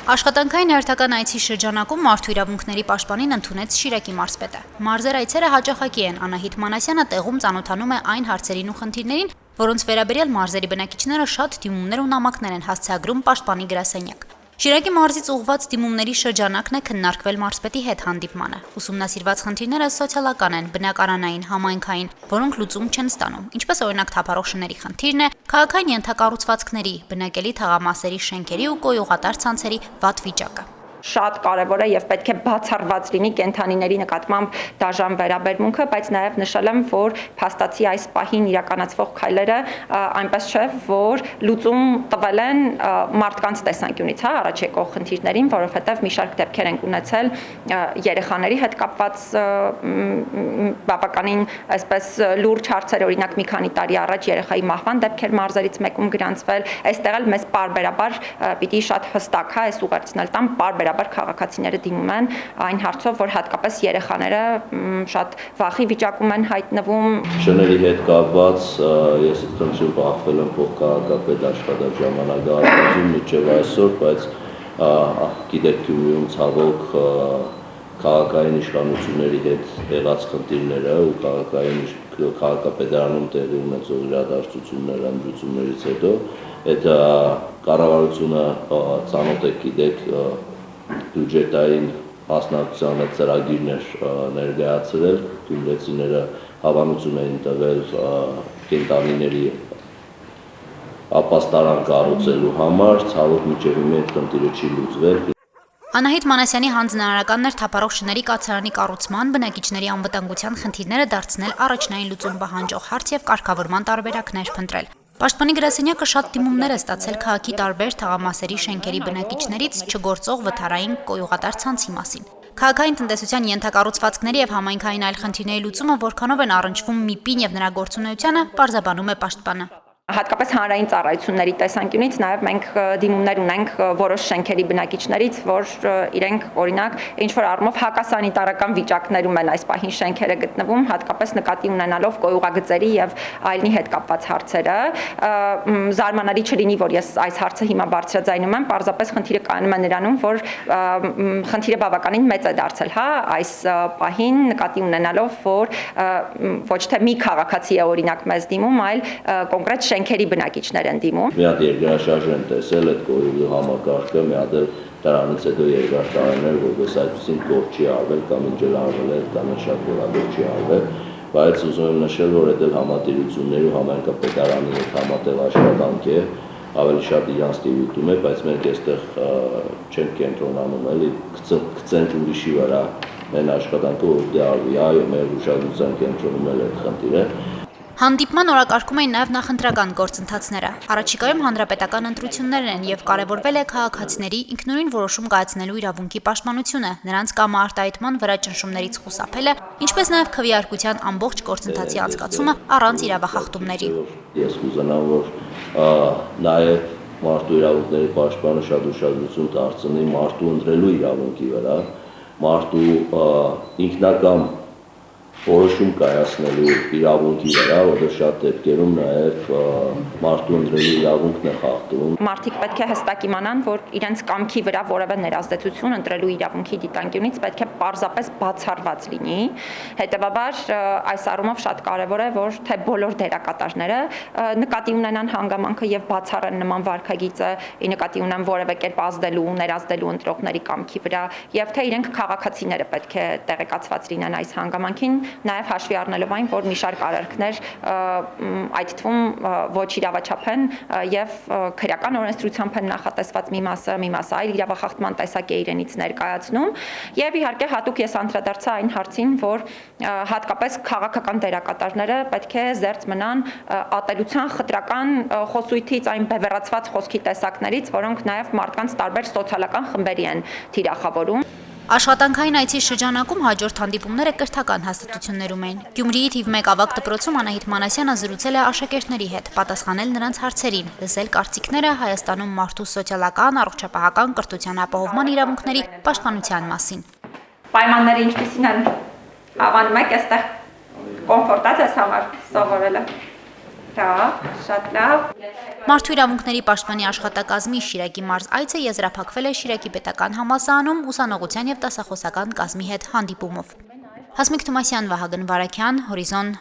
Աշխատանքային հերթական այցի շրջանակում մարդու իրավունքների պաշտպանին ընդունեց Շիրակի մարզպետը։ Մարզեր այցերը հաճախակի են, Անահիտ Մանասյանը տեղում ծանոթանում է այն հարցերին ու խնդիրներին, որոնց վերաբերյալ մարզերի բնակիչները շատ դիմումներ ու նամակներ են հասցեագրում պաշտպանի գրասենյակ։ Շիրակի մարզից ուղղված դիմումների շրջանակն է քննարկվել մարզպետի հետ հանդիպմանը։ Ուսումնասիրված խնդիրները սոցիալական են, բնակարանային, համայնքային, որոնք լուծում չեն ստանում, ինչպես օրինակ թափառող շների խնդիրն է, քաղաքային ենթակառուցվածքների, բնակելի թաղամասերի շենքերի ու կոյուղատար ցանցերի վատ վիճակը։ Շատ կարևոր է եւ պետք է բացառված լինի կենթանիների նկատմամբ դաժան վերաբերմունքը, բայց նաեւ նշել եմ, որ փաստացի այս պահին իրականացվող քայլերը այնպես չէ, որ լուծում տվել են մարդկանց տեսանկյունից, առաջ եկող խնդիրներին, որովհետեւ մի շարք դեպքեր են ունեցել երեխաների հետ կապված բավականին այսպես լուրջ հարցեր, օրինակ մի քանի տարի առաջ երեխայի մահվան դեպքեր մարզերից մեկում գրանցվել, այստեղ էլ մեզ պարբերաբար պիտի շատ հստակ է այս ուղերձնել տամ, պարբերաբար քաղաքացիները դիմում են այն հարցով, որ հատկապես երեխաները շատ վախի վիճակում են հայտնվում։ Շների հետ կապված ես այդքան բախվել եմ փոխքաղաքապետ աշխատած ժամանակահատվածում մինչև այսօր, բայց գիտեք Գյումրիում ցավոք քաղաքային իշխանությունների հետ եղած խնդիրները ու քաղաքապետարանում տեղի ունեցող իրադարձություններ ընդրություններից հետո այդ կառավարությունը ծանոթ եք գիտեք բյուջետային հասնացության ծրագիրներ ներկայացրել, գյումրեցիները հավանություն էին տվել կենտանիների ապաստարան կառուցելու համար, ցավոք մինչև հիմա այդ խնդիրը չի լուծվել։ Անահիտ Մանասյանի հանձնարարականն էր թափառող շների կացարանի կառուցման, բնակիչների անվտանգության խնդիրները դարձնել առաջնային լուծում պահանջող հարց եւ կարգավորման տարբերակներ փնտրել։ Պաշտպանի գրասենյակը շատ դիմումներ է ստացել քաղաքի տարբեր թաղամասերի շենքերի բնակիչներից չգործող վթարային կոյուղատար ցանցի մասին։ Քաղաքային տնտեսության ենթակառուցվածքների եւ համայնքային այլ խնդիրների լուծումը որքանով են առնչվում ՄԻՊ-ին եւ նրա գործունեությանը, պարզաբանում է պաշտպանը։ Հատկապես հանրային ծառայությունների տեսանկյունից նաև մենք դիմումներ ունենք որոշ շենքերի բնակիչներից, որ իրենք օրինակ ինչ-որ առումով հակասանիտարական վիճակներում են այս պահին շենքերը գտնվում, հատկապես նկատի ունենալով կոյուղագծերի եւ այլնի հետ կապված հարցերը։ Զարմանալի չլինի, որ ես այս հարցը հիմա բարձրաձայնում եմ, պարզապես խնդիրը կայանում է նրանում, որ խնդիրը բավականին մեծ է դարձել, այս պահին նկատի ունենալով, որ ոչ թե մի քաղաքացի է օրինակ մեզ դիմում, այլ կոնկրետ շենքերի բնակիչներ են դիմում։ Մի հատ երկրաշարժ են տեսել այդ կոյուղի համակարգը, մի հատ դրանից հետո երկար տարիներ, որպես այդպեսին փոխ չի արվել կամ ինչ էլ արվել է, կամ շատ որակով չի արվել, բայց ուզում եմ նշել, որ այդ համատիրությունների ու համայնքապետարանի հետ համատեղ աշխատանք է, ավելի շատ իրանց դիվիտում է, բայց մենք այստեղ չենք կենտրոնանում, էլի գցենք ուրիշի վրա մեր աշխատանքը, որ դե արվի, այո, մեր ուշադրության կենտրոնում էլ այդ խնդիրը։ Հանդիպման օրակարգում էին նաև նախընտրական գործընթացները։ Առաջիկայում հանրապետական ընտրություններ են եւ կարևորվել է քաղաքացիների ինքնուրույն որոշում կայացնելու իրավունքի պաշտպանությունը, նրանց կամարտահայտման վրա ճնշումներից խուսափելը, ինչպես նաև քվեարկության ամբողջ գործընթացի անցկացումը առանց իրավախախտումների։ Ես կուզենամ, որ նաև մարդու իրավունքների պաշտպանը շատ ուշադրություն դարձնի մարդու ընտրելու իրավունքի վրա, մարդու ինքնակամ որոշում կայացնելու իրավունքի վրա, որը շատ դեպքերում նաև մարդու ընտրելու իրավունքն է խախտում։ Մարդիկ պետք է հստակ իմանան, որ իրենց կամքի վրա որևէ ներազդեցություն ընտրելու իրավունքի դիտանկյունից պետք է պարզապես բացառված լինի։ Հետևաբար այս առումով շատ կարևոր է, որ թե բոլոր դերակատարները նկատի ունենան հանգամանքը եւ բացառեն նման վարքագիծը, նկատի ունեն որևէ կերպ ազդելու, ներազդելու ընտրողների կամքի վրա, եւ թե իրենք քաղաքացիները պետք է տեղեկացված լինեն այս հանգամանքին, նաև հաշվի առնելով այն, որ մի շարք արարքներ այդ թվում ոչ իրավաչափ են եւ քրեական օրենսդրությամբ են նախատեսված մի մասը այլ իրավախախտման տեսակ է իրենից ներկայացնում եւ իհարկե հատուկ ես անդրադարձա այն հարցին, որ հատկապես քաղաքական դերակատարները պետք է զերծ մնան ատելության խտրական խոսույթից, այն բևեռացված խոսքի տեսակներից, որոնք նաև մարդկանց տարբեր սոցիալական խմբերի են թիրախավորում։ Աշխատանքային այցի շրջանակում հաջորդ հանդիպումները կրթական հաստատություններում էին։ Գյումրիի թիվ 1 ավագ դպրոցում Անահիտ Մանասյանը զրուցել է աշակերտների հետ, պատասխանել նրանց հարցերին, լսել կարծիքները Հայաստանում մարդու սոցիալական, առողջապահական, կրթության ապահովման իրավունքների պաշտպանության մասին։ Պայմանները ինչպիսին են, հավանում եք այստեղ կոմֆորտած ես համար սովորելը։ Դա շատ լավ։ Մարդու իրավունքների պաշտպանի աշխատակազմի Շիրակի մարզ այցը եզրափակվել է Շիրակի պետական համալսարանում ուսանողության եւ դասախոսական կազմի հետ հանդիպումով։ Հասմիկ Թումասյան, Վահագն Վարակյան, Հորիզոն,